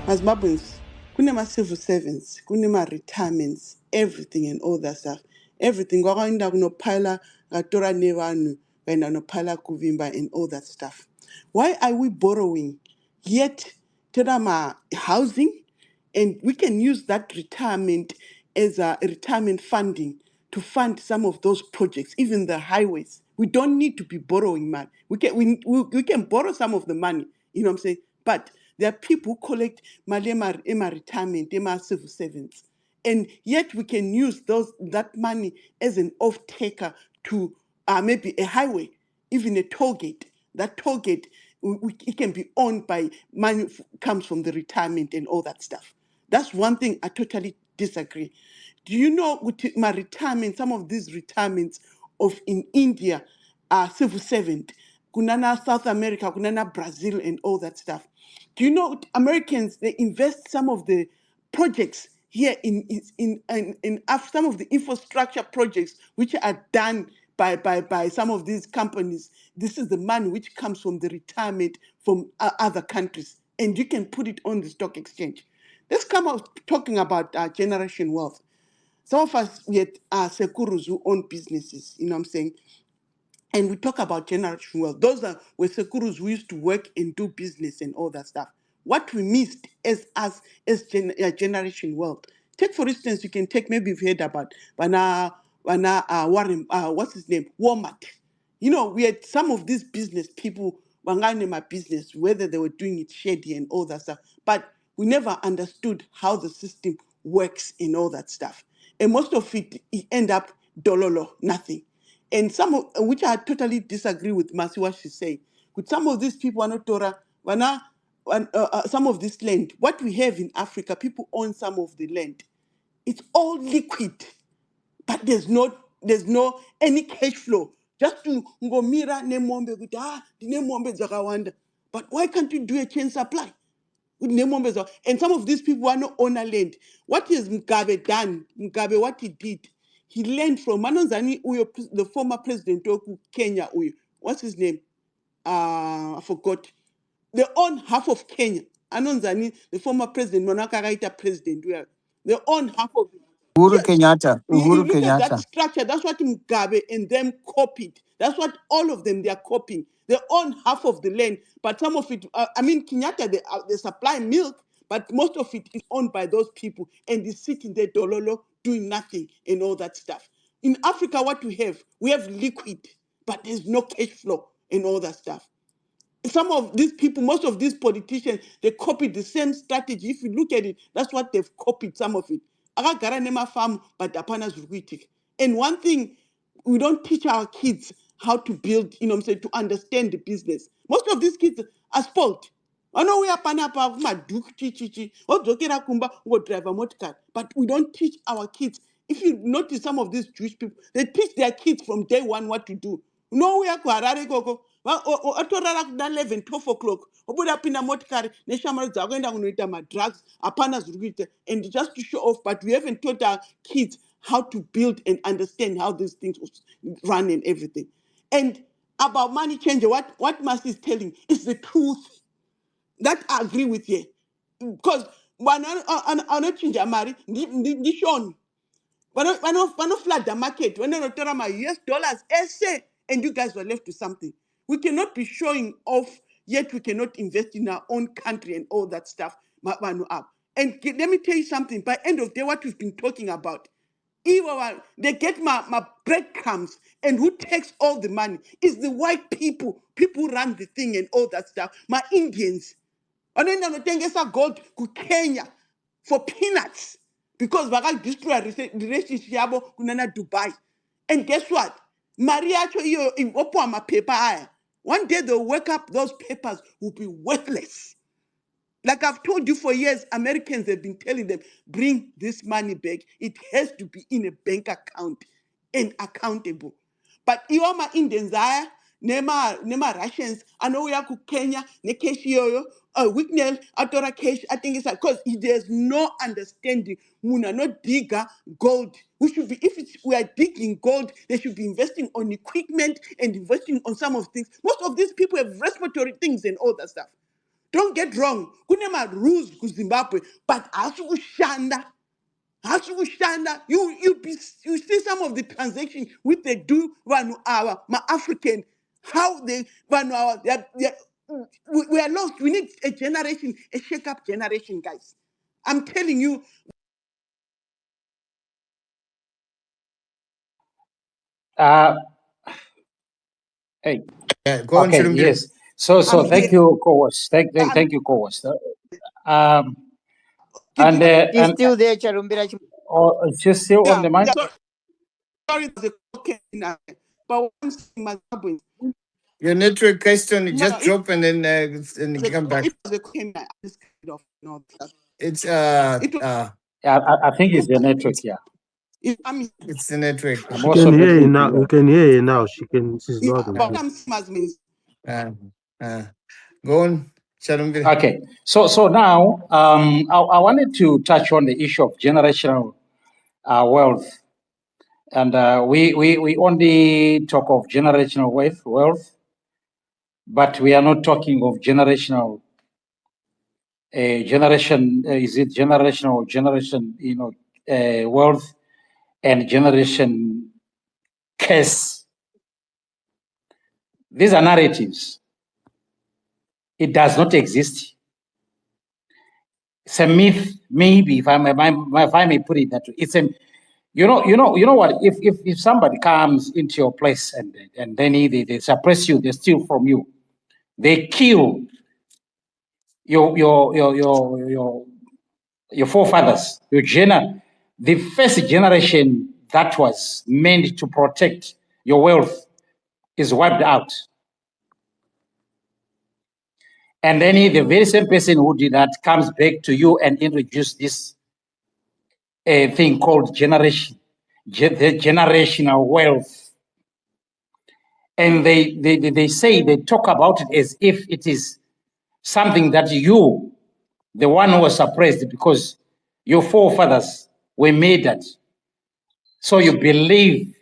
Mazibabwins, kunema civil servants, kunema retirements, everything and all that stuff. Everything. Kwakainda kunopila ngatora nevanu, kainda kunopila kuvimba and all that stuff. Why are we borrowing? Yet, tena housing, and we can use that retirement as a retirement funding to fund some of those projects, even the highways. We don't need to be borrowing money. We can borrow some of the money, you know what I'm saying? But there are people who collect money ema retirement, ema civil servants. And yet we can use that money as an off-taker to maybe a highway, even a toll gate. That toll gate, it can be owned by money comes from the retirement and all that stuff. That's one thing I totally disagree. Do you know with my retirement, some of these retirements of in India are civil servant, kunana South America, kunana Brazil and all that stuff. Do you know Americans, they invest some of the projects here some of the infrastructure projects which are done by some of these companies. This is the money which comes from the retirement from other countries, and you can put it on the stock exchange. Let's come out talking about generation wealth. Some of us yet are sekurus who own businesses, you know what I'm saying? And we talk about generational wealth. Those were sekurus who used to work and do business and all that stuff. What we missed as generation wealth. Take for instance, you can take, maybe you've heard about Warren, what's his name, Walmart. You know, we had some of these business people wangane my business, whether they were doing it shady and all that stuff, but we never understood how the system works and all that stuff. And most of it end up dololo, nothing. And which I totally disagree with Masi what she's saying. With some of these people are not Torah, some of this land. What we have in Africa, people own some of the land. It's all liquid, but there's no any cash flow. Just to go mira nemombe the nemombe zakawanda. But why can't you do a chain supply? With nemombe and some of these people are not owner land. What is Mugabe done? Mugabe, what he did, he learned from Manonzani Uyo, the former president of Kenya Uyo. What's his name? I forgot. They own half of Kenya. Anonzani, the former president, Monaka Raita president, they own half of it. Uhuru Yes. Kenyatta. You Uhuru look at that Kenyatta. structure, that's what Mugabe and them copied. That's what all of them, they are copying. They own half of the land, but some of it, Kenyatta, they supply milk, but most of it is owned by those people, and they sit in their dololo doing nothing and all that stuff. In Africa, what we have liquid, but there's no cash flow and all that stuff. Some of these people, most of these politicians, they copied the same strategy. If you look at it, that's what they've copied, some of it. Akagara nema farm, but apana zurwitik. And one thing, we don't teach our kids how to build, you know what I'm saying, to understand the business. Most of these kids are spoiled. I know we are panapa, chichi, or jokera kumba, or drive a motor car. But we don't teach our kids. If you notice some of these Jewish people, they teach their kids from day one what to do. No, we are Harare Gogo. Atorara kuda 11, 12 o'clock. Obuda pina motikari, neshamara zagoenda kunoita ma drugs, apana zurugite, and just to show off, but we haven't taught our kids how to build and understand how these things run and everything. And about money changer, what Mercy is telling is the truth. That I agree with you. Because when I change Mari, Nishon. When I flood the market, when I tell my US dollars, essay, and you guys were left with something. We cannot be showing off, yet we cannot invest in our own country and all that stuff. And let me tell you something, by end of day, what we've been talking about, they get my breadcrumbs, and who takes all the money is the white people. People run the thing and all that stuff. My Indians. Wanaenda wanatengesa gold ku Kenya for peanuts because destroy relationship yabo kunana Dubai. And guess what? Mariacho iyo opo amaphepha aya. One day they'll wake up, those papers will be worthless. Like I've told you for years, Americans have been telling them, bring this money back. It has to be in a bank account and accountable. But iwama Indians aya, nema Russians, I know we are ku Kenya, ne cash yoyo, weakness, atora cash, I think it's because there's no understanding. Muna no digger gold. We should be, we are digging gold, they should be investing on equipment and investing on some of things. Most of these people have respiratory things and all that stuff. Don't get wrong. Kunema rules ku Zimbabwe, but asikushanda. You see some of the transactions which they do when our African, how they when our we are lost. We need a generation, a shake-up generation, guys. I'm telling you. Hey. Yeah, go on, Okay, yes. So thank you, co-host. Thank you, co-host. She's still there, Charumbira. She's still on the mic? Sorry, the cocaine, but one thing, your network question just drop and then come back. It was a cocaine. It's yeah, I think it's the network. Yeah, it's the network. She can hear you now. We can hear you now. She's loud and clear. Go on, Charumbira. Okay, so now I wanted to touch on the issue of generational wealth, and we only talk of generational wealth, but we are not talking of generational. Is it generational generation? Wealth and generation curse. These are narratives. It does not exist. It's a myth, maybe, if I may put it that way. It's a, you know what? If somebody comes into your place and then they suppress you, they steal from you, they kill your forefathers, the first generation that was meant to protect your wealth is wiped out. And then the very same person who did that comes back to you and introduce this thing called generational wealth. And they talk about it as if it is something that you, the one who was suppressed because your forefathers were made that. So you believe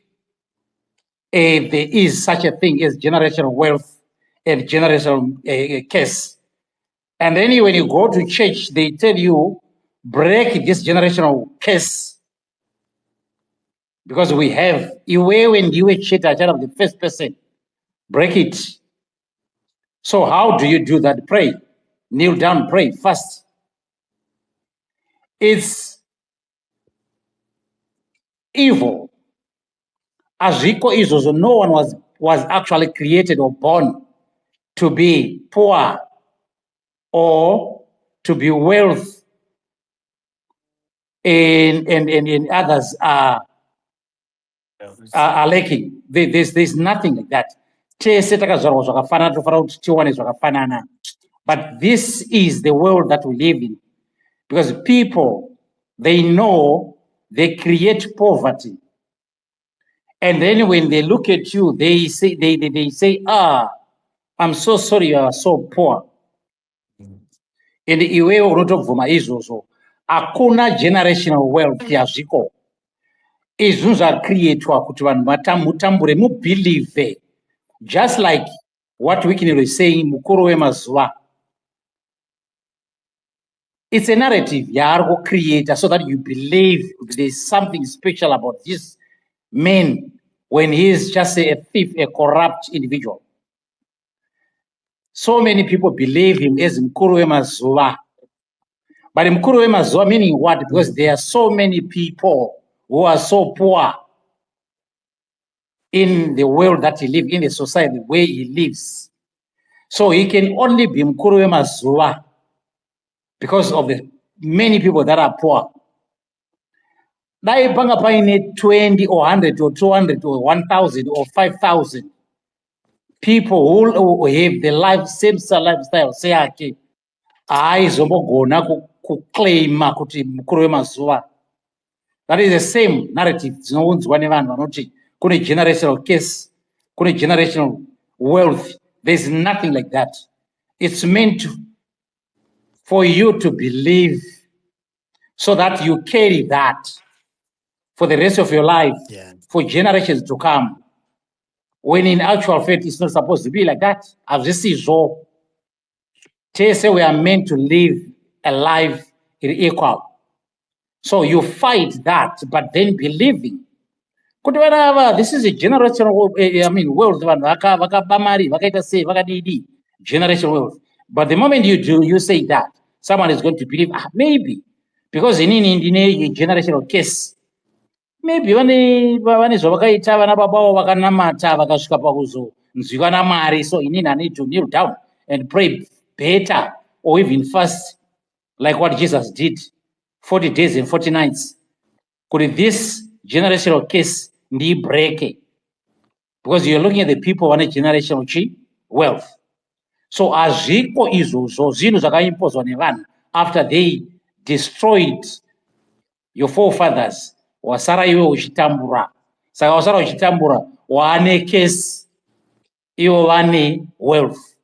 there is such a thing as generational wealth and generational curse. And then when you go to church, they tell you, break this generational curse. Because we have, when you were cheated of the first person, break it. So how do you do that? Pray. Kneel down, pray, fast. It's evil. Aziko Izozo, no one was actually created or born to be poor or to be wealth, and others are lacking. There's nothing like that. But this is the world that we live in, because people, they know they create poverty, and then when they look at you, they say I'm so sorry you are so poor. And iwewe unotobvuma izvozvo, hakuna generational wealth yazviko. Izvi zvakreatwa kuti vanhu mutambure, mubhilive, just like what Wikinelo is saying, mukuru wemazuva. It's a narrative yaari create so that you believe there's something special about this man when he is just a thief, a corrupt individual. So many people believe him as mukuru wemazuva. But mukuru wemazuva meaning what? Because there are so many people who are so poor in the world that he lives, in the society where he lives. So he can only be mukuru wemazuva because of the many people that are poor. Dai panga paine 20 or 100 or 200 or 1,000 or 5,000 people who have the same lifestyle, say ake, aizombogona kuclaima kuti mukuru wemazuva. That is the same narrative dzinounzwa nevanhu vanoti kune generational case, kune generational wealth. There's nothing like that. It's meant for you to believe so that you carry that for the rest of your life, for generations to come. When in actual fact, it's not supposed to be like that. I've just seen so. say we are meant to live a life equal. So you fight that, but then believing. This is a generational, wealth. Generational wealth. But the moment you do, you say that, someone is going to believe, maybe. Because in a generational case, maybe vanezvo vakaita vana babavo vakanamata vakasvika pakuzonzwika namari, so inini I need to kneel down and pray better or even fast like what Jesus did 40 days and 40 nights. Could this generational case be break? Because you're looking at the people on a generational wealth. So azviko izvozvo zvinhu zvakaimbozwa nevanhu after they destroyed your forefathers, wasara iwe uchitambura. Saka wasara uchitambura waane case, ivo vane wealth.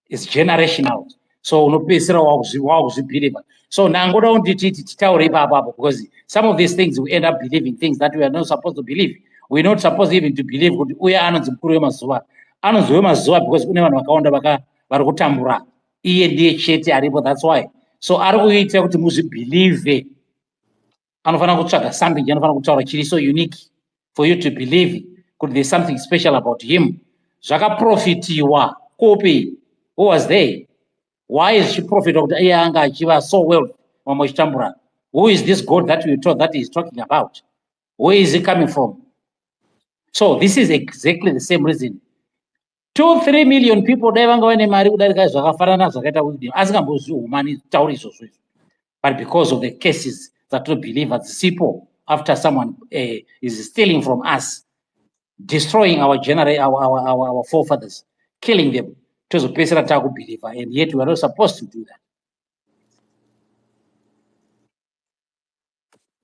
It's generational. So unopedzisira wakuzvibhirivha. So nangoda kuti titaure ipapo, because some of these things we end up believing things that we are not supposed to believe. We're not supposed even to believe kuti uya anonzi mukuru wemazuva. Anonzi wemazuva because kune vanhu vakawanda vari kutambura. Iye ndiye chete aripo, that's why. So ari kuita kuti muzvibhilive. Anofanira kutsvaga something anofanira kutaura chiri so unique for you to believe kuti there's something special about him. Zvakaprofitiwa kopi. Who was there? Why is she prophet of the Anga Chiva so well? Who is this God that we taught that he's talking about? Where is he coming from? So this is exactly the same reason. 2-3 million people but because of the cases that we believe as simple after someone is stealing from us, destroying our forefathers, killing them. To the person that believer, and yet we are not supposed to do that.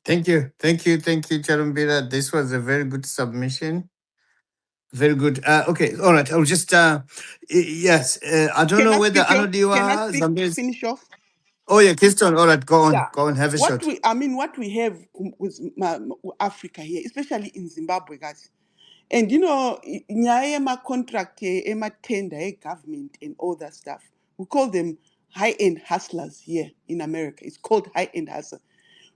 Thank you, Charumbira. This was a very good submission. Very good. Okay, all right. I'll just yes. I don't know whether Anodiwa Zambia finish off. Oh yeah, Keystone. All right, go on. Yeah. Go on. Have a shot. What we have with Africa here, especially in Zimbabwe, guys. And you know, nyaya contract, tender, government, and all that stuff. We call them high-end hustlers here in America. It's called high-end hustler.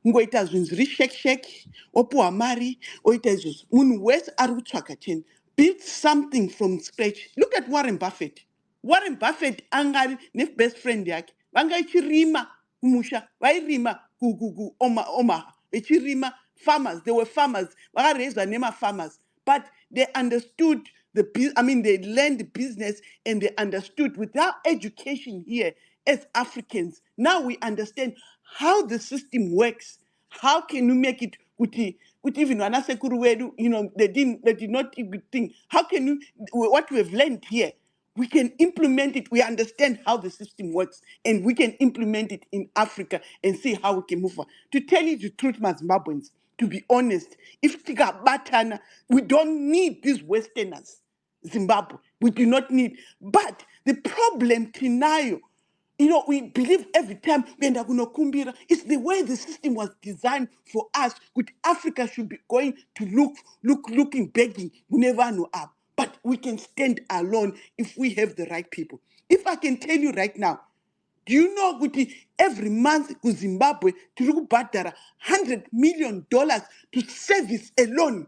Ngoita zvinhu shake opuwa mari oita izvozvo munhu wese ari kutsvaga cheni, build something from scratch. Look at Warren Buffett. Warren Buffett angari ne-best friend yake vanga ichirima kumusha, vairima Omaha, ichirima farmers. They were farmers, vakarezwa nema-farmers, but they understood they learned the business and they understood. Without education here as Africans, now we understand how the system works. How can you make it with even wanasekuru wedu, they did not even think. How can you, what we have learned here, we can implement it. We understand how the system works, and we can implement it in Africa and see how we can move on. To tell you the truth, my Zimbabweans, to be honest, if Tika Batana, we don't need these Westerners. Zimbabwe, we do not need. But the problem, Tinayo, we believe every time it's the way the system was designed for us. With Africa should be going to looking, begging, we never know up. But we can stand alone if we have the right people. If I can tell you right now, do you know Guti, every month to Zimbabwe to batara $100 million to service alone?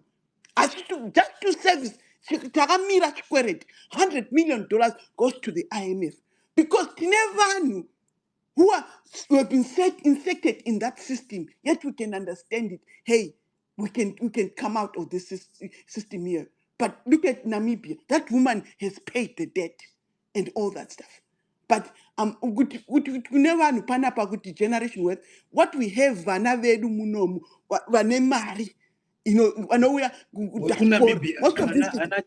Just to service, $100 million goes to the IMF. Because Tinevanu, who have been infected in that system, yet we can understand it. Hey, we can come out of this system here. But look at Namibia. That woman has paid the debt and all that stuff. But never generation worth. What we have vanavedu munomu vanemari. We are most of these people.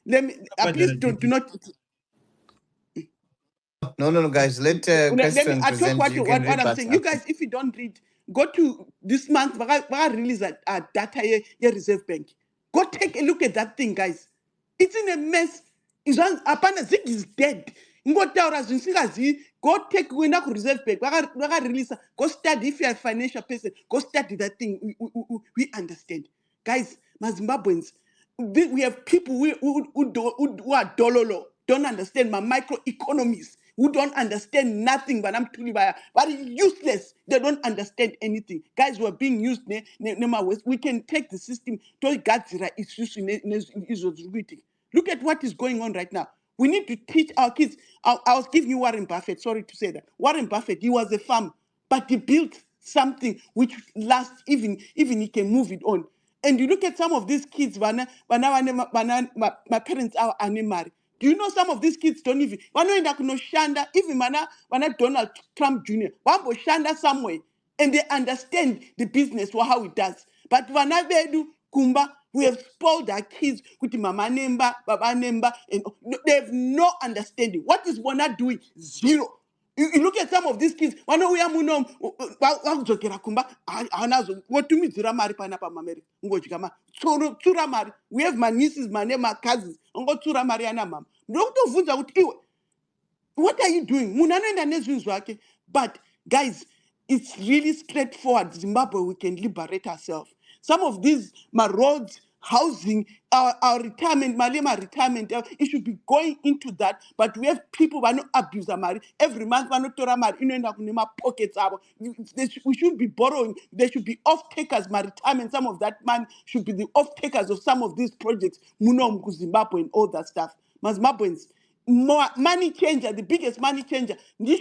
Let me please do not. No, guys. Let me I talk what I'm saying. You guys, if you don't read, go to this month. Release data here Reserve Bank. Go take a look at that thing, guys. It's in a mess. Apana Zig is dead. Go take Reserve Bank. Release. Go study if you're a financial person. Go study that thing. We understand, guys. Zimbabweans, we have people who are dololo. don't understand my microeconomies, who don't understand nothing, but I'm truly by, but useless. They don't understand anything. Guys who are being used, we can take the system to Gadzira. It's used in. Look at what is going on right now. We need to teach our kids. I was giving you Warren Buffett. Sorry to say that. Warren Buffett, he was a farmer, but he built something which lasts, even he can move it on. And you look at some of these kids, my parents are married. Do you know some of these kids don't even shanda, even mana Donald Trump Jr. Wambo shanda somewhere, and they understand the business or how it does. But wanabedu kumba, we have spoiled our kids with mama nemba, baba nemba, and they have no understanding. What is Bona doing? Zero. You look at some of these kids. Wano we amunom wakuzokera kumba anazo wotumizira mari pana pa mameri ngojika ma tsura mari. We have my nieces, my name, my cousins. Ngo tsura mari ana mama. Ndokutovunza kuti iwe, what are you doing? Munanoenda nezvinhu zvake. But guys, it's really straightforward. Zimbabwe, we can liberate ourselves. Some of these, my roads, housing, our retirement, Malema retirement, it should be going into that. But we have people who not abuse our money. Every month, we not tora money. Pockets. We should be borrowing. There should be off-takers. My retirement, some of that money should be the off-takers of some of these projects. Muno Zimbabwe and all that stuff. Zimbabweans, more money changer, the biggest money changer. This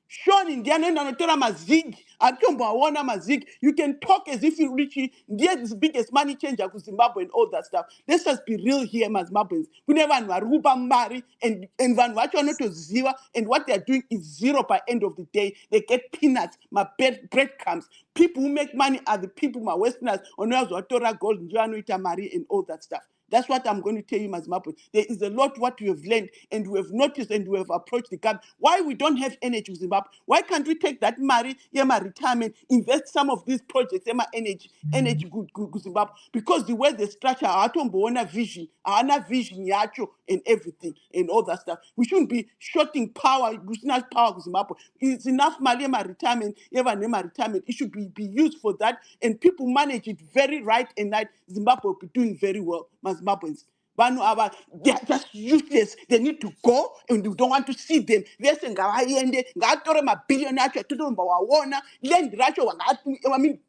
Sean Indiana Nanotora Mazig, Atombo Awana Mazig. You can talk as if you reach the biggest money changer to Zimbabwe and all that stuff. Let's just be real here, Zimbabweans. We never know Ruba Mari and Van Wachono to Ziwa, and what they're doing is zero by end of the day. They get peanuts, my breadcrumbs. People who make money are the people, my Westerners, Onoaz Watora Gold, Joanuita Mari, and all that stuff. That's what I'm going to tell you, Mazimbabwe. There is a lot what we have learned and we have noticed and we have approached the gap. Why we don't have energy in Zimbabwe? Why can't we take that money, my retirement, invest some of these projects, my energy good Zimbabwe? Because the way they structure our vision, yacho, and everything and all that stuff. We shouldn't be shorting power, national power Zimbabwe. It's enough money, my retirement, my retirement. It should be used for that, and people manage it very right and right. Zimbabwe will be doing very well. Zimbabweans. They are just useless. They need to go, and we don't want to see them. Lend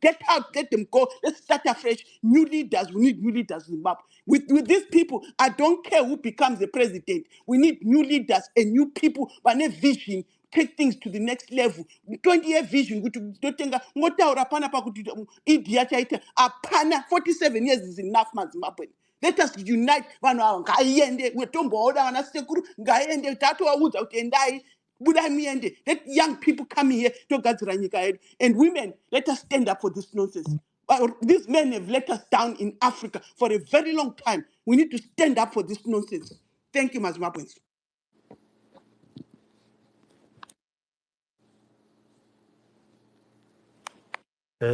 get out, let them go. Let's start afresh. New leaders. We need new leaders in Zimbabwe. With these people, I don't care who becomes the president. We need new leaders and new people, but a vision. Take things to the next level. 20-year vision. Ngotaura pana pakuti idia chaita. Apana 47 years is enough, Zimbabwe. Let us unite. Let young people come here to gadzira nyika yedu. And women, let us stand up for this nonsense. These men have let us down in Africa for a very long time. We need to stand up for this nonsense. Thank you, Mazimbabweans.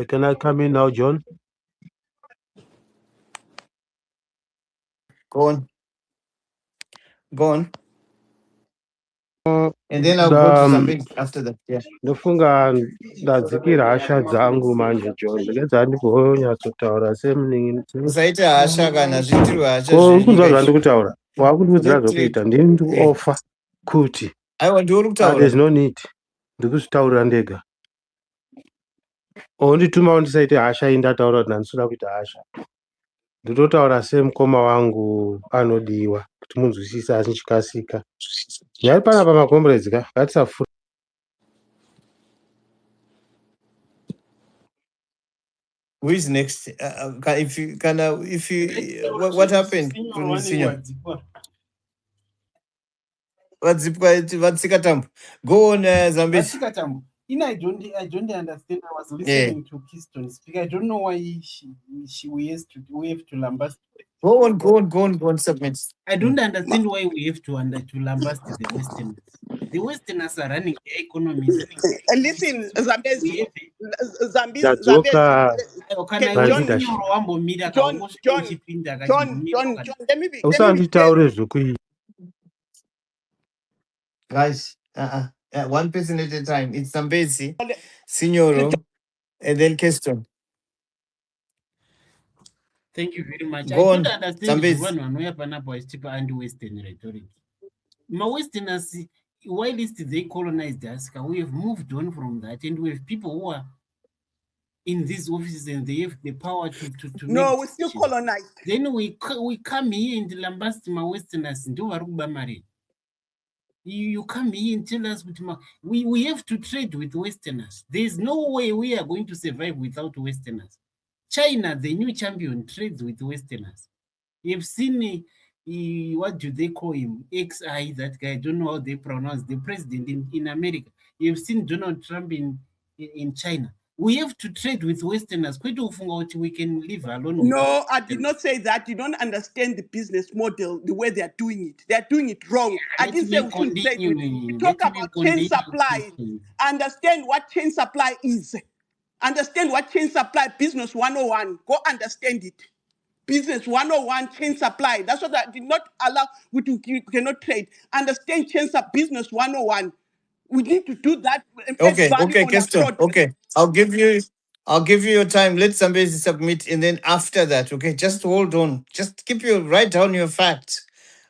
Can I come in now, John? Go on. And then I'll go to something after that. Yeah. Ndofunga ndadzikira hasha dzangu manje John. Ndingadza ndimbonyatsotaura semunini. Usaita hasha kana zvitirwa hasha Ko zvenyika kunzwa ichi. zvandikutaura. Wakundiudzira zvokuita. Ndini ndikuofa kuti. Aiwa ndiuri kutaura. There's no need. Ndikuzvitaurira ndega. Onditumawo ndisaite hasha indataura kuti ndandinoda kuita hasha. Ndinotaura semukoma wangu anodiwa kuti munzwisise asi nchikasika. Nyari panapa makomrades ka ngatisafura. Who is next? What happened? Vatsikatambo. Go on, Zambezi. I don't understand. I was listening to Keystone speak. I don't know why we have to lambast. Go on, submit. I don't understand why we have to lambast the Westerners. The Westerners are running the economies. Listen, Zambezi. Guys, one person at a time. It's Zambezi, Signoro, and then Keystone. Thank you very much. Go on, I don't understand one Western rhetoric. Westerners, while they colonized us, we have moved on from that, and we have people who are in these offices and they have the power to No, make we're still decisions. colonized. Then we come here and lambast Westerners and do you come here and tell us we have to trade with Westerners. There's no way we are going to survive without Westerners. China, the new champion, trades with Westerners. You've seen what do they call him? XI, that guy, I don't know how they pronounce, the president in America. You've seen Donald Trump in China. We have to trade with Westerners. We can live alone. No, I did not say that. You don't understand the business model, the way they are doing it. They are doing it wrong. I didn't say we shouldn't trade with. We talk about chain supply. Understand what chain supply is. Understand what chain supply, business 101. Go understand it. Business 101, chain supply. That's what I did not allow. We cannot trade. Understand chain supply, business 101. We need to do that. Okay, Keston. Okay, I'll give you your time. Let somebody submit, and then after that, okay, just hold on. Just write down your facts,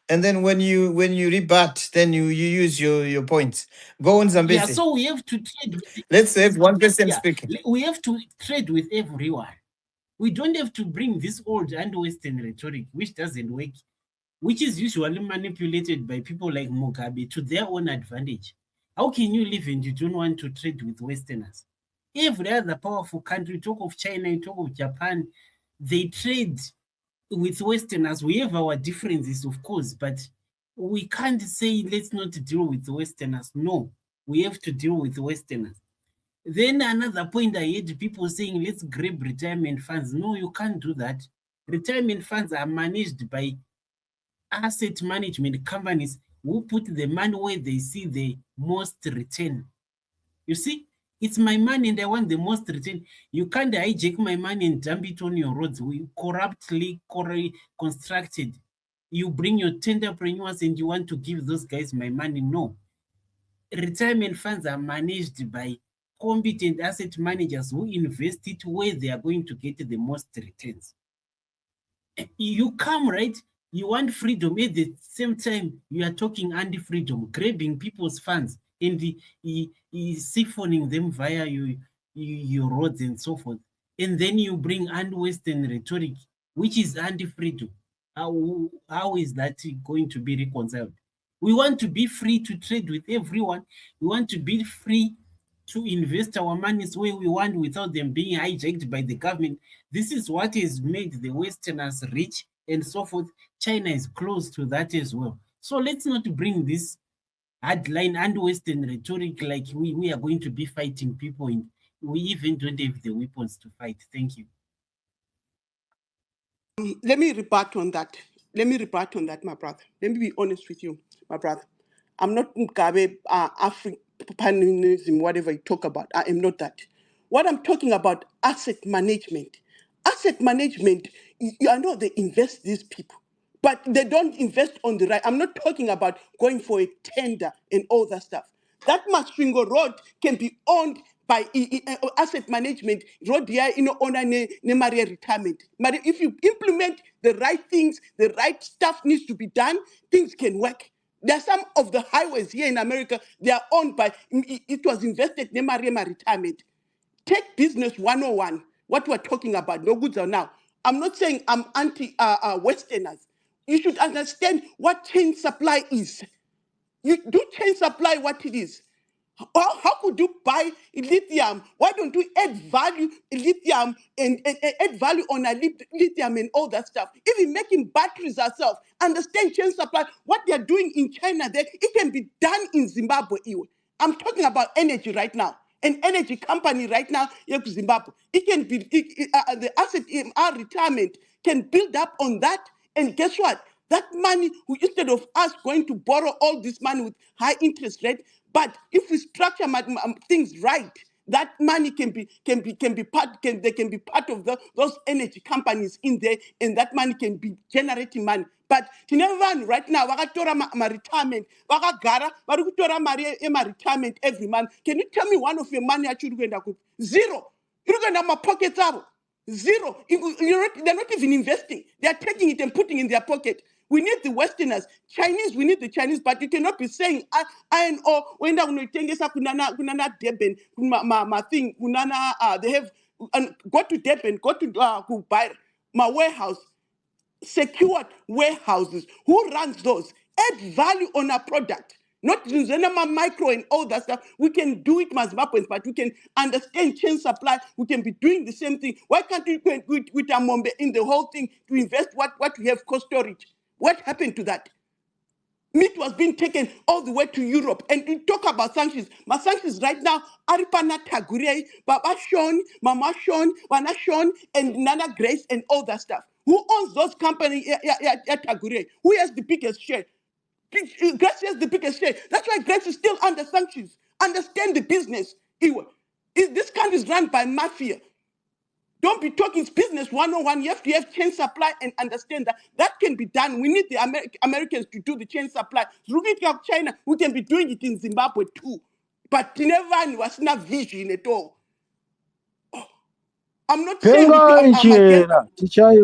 and then when you rebut, then you use your points. Go on, Zambezi. Yeah, so we have to trade with. Let's have one person speaking. We have to trade with everyone. We don't have to bring this old and Western rhetoric, which doesn't work, which is usually manipulated by people like Mugabe to their own advantage. How can you live and you don't want to trade with Westerners? Every other powerful country, talk of China, you talk of Japan, they trade with Westerners. We have our differences, of course, but we can't say let's not deal with Westerners. No, we have to deal with Westerners. Then another point, I heard people saying, let's grab retirement funds. No, you can't do that. Retirement funds are managed by asset management companies who put the money where they see the most return. You see, it's my money and I want the most return. You can't hijack my money and dump it on your roads. We corruptly constructed. You bring your entrepreneurs and you want to give those guys my money. No. Retirement funds are managed by competent asset managers who invest it where they are going to get the most returns. You come, right? You want freedom. At the same time, you are talking anti-freedom, grabbing people's funds and siphoning them via your roads and so forth. And then you bring anti-Western rhetoric, which is anti-freedom. How is that going to be reconciled? We want to be free to trade with everyone. We want to be free to invest our monies where we want without them being hijacked by the government. This is what has made the Westerners rich and so forth. China is close to that as well. So let's not bring this hardline and Western rhetoric like we are going to be fighting people and we even don't have the weapons to fight. Thank you. Let me rebut on that. My brother. Let me be honest with you, my brother. I'm not Mugabe, Africanism, whatever you talk about. I am not that. What I'm talking about, asset management. Asset management, I know they invest these people, but they don't invest on the right. I'm not talking about going for a tender and all that stuff. That Masvingo road can be owned by asset management. Road here, owner ne Maria retirement. But if you implement the right things, the right stuff needs to be done, things can work. There are some of the highways here in America, they are owned by, it was invested in Maria retirement. Take business 101, what we're talking about, no goods are now. I'm not saying I'm anti-Westerners. You should understand what chain supply is. You do chain supply what it is. How could you buy lithium? Why don't you add value in lithium and add value on a lithium and all that stuff? Even making batteries ourselves, understand chain supply. What they're doing in China, there it can be done in Zimbabwe. I'm talking about energy right now. An energy company right now in Zimbabwe. It can be the asset our retirement can build up on that. And guess what? That money, instead of us going to borrow all this money with high interest rate, but if we structure things right, that money can be part of those energy companies in there, and that money can be generating money. But right now, my retirement, retirement every month. Can you tell me one of your money actually going to zero? You're going to my pockets out. Zero. They're not even investing. They're taking it and putting it in their pocket. We need the Westerners. Chinese, we need the Chinese, but you cannot be saying iron ore when kunana Deben, my thing, kunana they have go to Deben, go to buy my warehouse, secured warehouses. Who runs those? Add value on our product. Not Zenema micro and all that stuff. We can do it as weapons, but we can understand chain supply. We can be doing the same thing. Why can't we go with Amombe in the whole thing to invest what we have cost storage? What happened to that? Meat was being taken all the way to Europe. And we talk about sanctions. My sanctions right now, Aripana Tagure, Baba Sean, Mama Sean, Wana Sean, and Nana Grace, and all that stuff. Who owns those companies at Tagure? Who has the biggest share? Grace has the biggest share. That's why Grace is still under sanctions. Understand the business. This country is run by mafia. Don't be talking business 101. You have to have chain supply and understand that that can be done. We need the Americans to do the chain supply. Looking at China, we can be doing it in Zimbabwe too. But never was not vision at all. I'm not saying I'm against.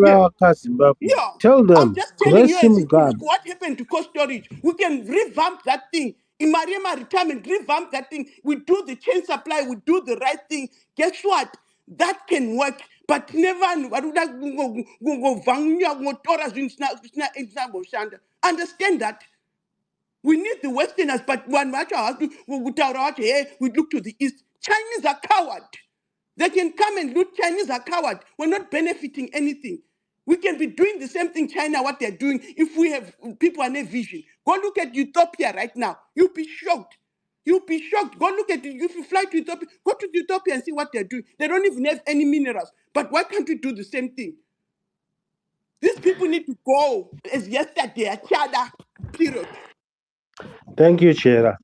Yeah. Tell them. I'm just telling you as it is. What happened to cost storage? We can revamp that thing. In Mariama retirement, revamp that thing. We do the chain supply. We do the right thing. Guess what? That can work. But never understand that. We need the Westerners, but when we look to the East. Chinese are coward. They can come and loot. Chinese are coward. We're not benefiting anything. We can be doing the same thing China, what they're doing, if we have people and a vision. Go look at Utopia right now. You'll be shocked. You'll be shocked. Go look at it. If you fly to Utopia, go to Utopia and see what they're doing. They don't even have any minerals. But why can't we do the same thing? These people need to go as yesterday, Chada, period. Thank you, Chera.